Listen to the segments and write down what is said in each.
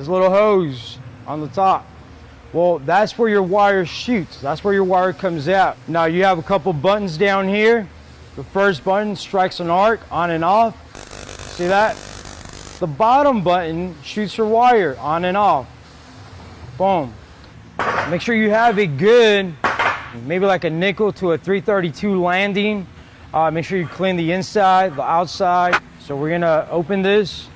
this little hose on the top. Well, that's where your wire shoots. That's where your wire comes out. Now you have a couple buttons down here. The first button strikes an arc on and off. See that? The bottom button shoots your wire on and off. Boom. Make sure you have a good, maybe like a nickel to a 332 landing. Make sure you clean the inside, the outside. So we're gonna open this,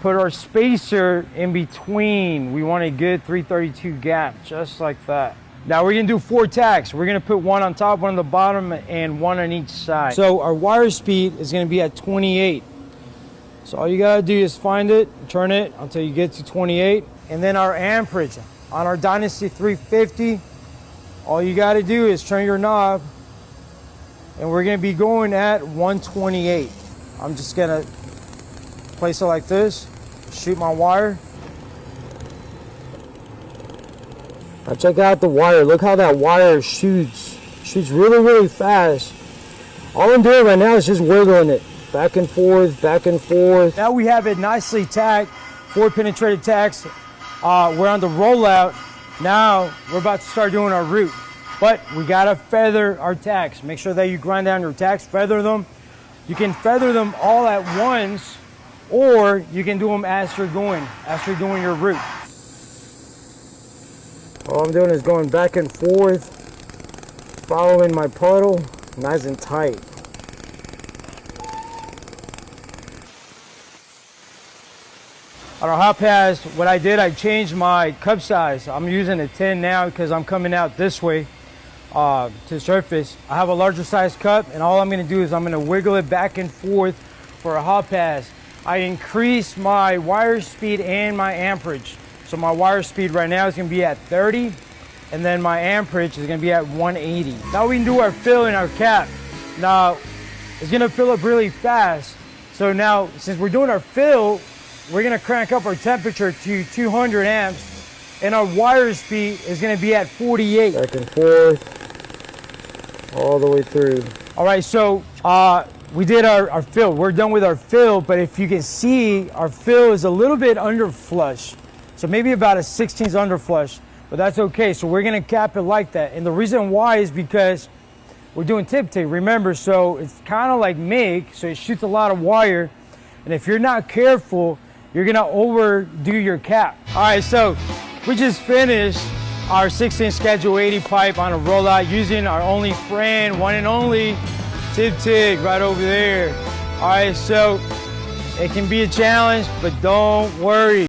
put our spacer in between. We want a good 332 gap, just like that. Now we're gonna do 4 tacks. We're gonna put one on top, one on the bottom, and one on each side. So our wire speed is gonna be at 28. So all you gotta do is find it, turn it until you get to 28. And then our amperage on our Dynasty 350, all you gotta do is turn your knob, and we're gonna be going at 128. I'm just gonna place it like this, shoot my wire. Now check out the wire. Look how that wire shoots really, really fast. All I'm doing right now is just wiggling it back and forth, back and forth. Now we have it nicely tacked, 4 penetrated tacks. We're on the rollout. Now we're about to start doing our root. But we gotta feather our tacks. Make sure that you grind down your tacks, feather them. You can feather them all at once, or you can do them as you're doing your root. All I'm doing is going back and forth, following my puddle, nice and tight. On our hot pass, what I did, I changed my cup size. I'm using a 10 now because I'm coming out this way to the surface. I have a larger size cup, and all I'm gonna do is I'm gonna wiggle it back and forth for a hot pass. I increased my wire speed and my amperage. So my wire speed right now is gonna be at 30, and then my amperage is gonna be at 180. Now we can do our fill in our cap. Now, it's gonna fill up really fast. So now, since we're doing our fill, we're gonna crank up our temperature to 200 amps, and our wire speed is gonna be at 48. Back and forth, all the way through. All right, so we did our fill. We're done with our fill, but if you can see, our fill is a little bit under flush. So maybe about a 16th under flush, but that's okay. So we're gonna cap it like that. And the reason why is because we're doing tip-tape, remember, so it's kind of like MIG, so it shoots a lot of wire. And if you're not careful, you're gonna overdo your cap. All right, so we just finished our 16 Schedule 80 pipe on a rollout using our only friend, one and only, tip-tig right over there. All right, so it can be a challenge, but don't worry.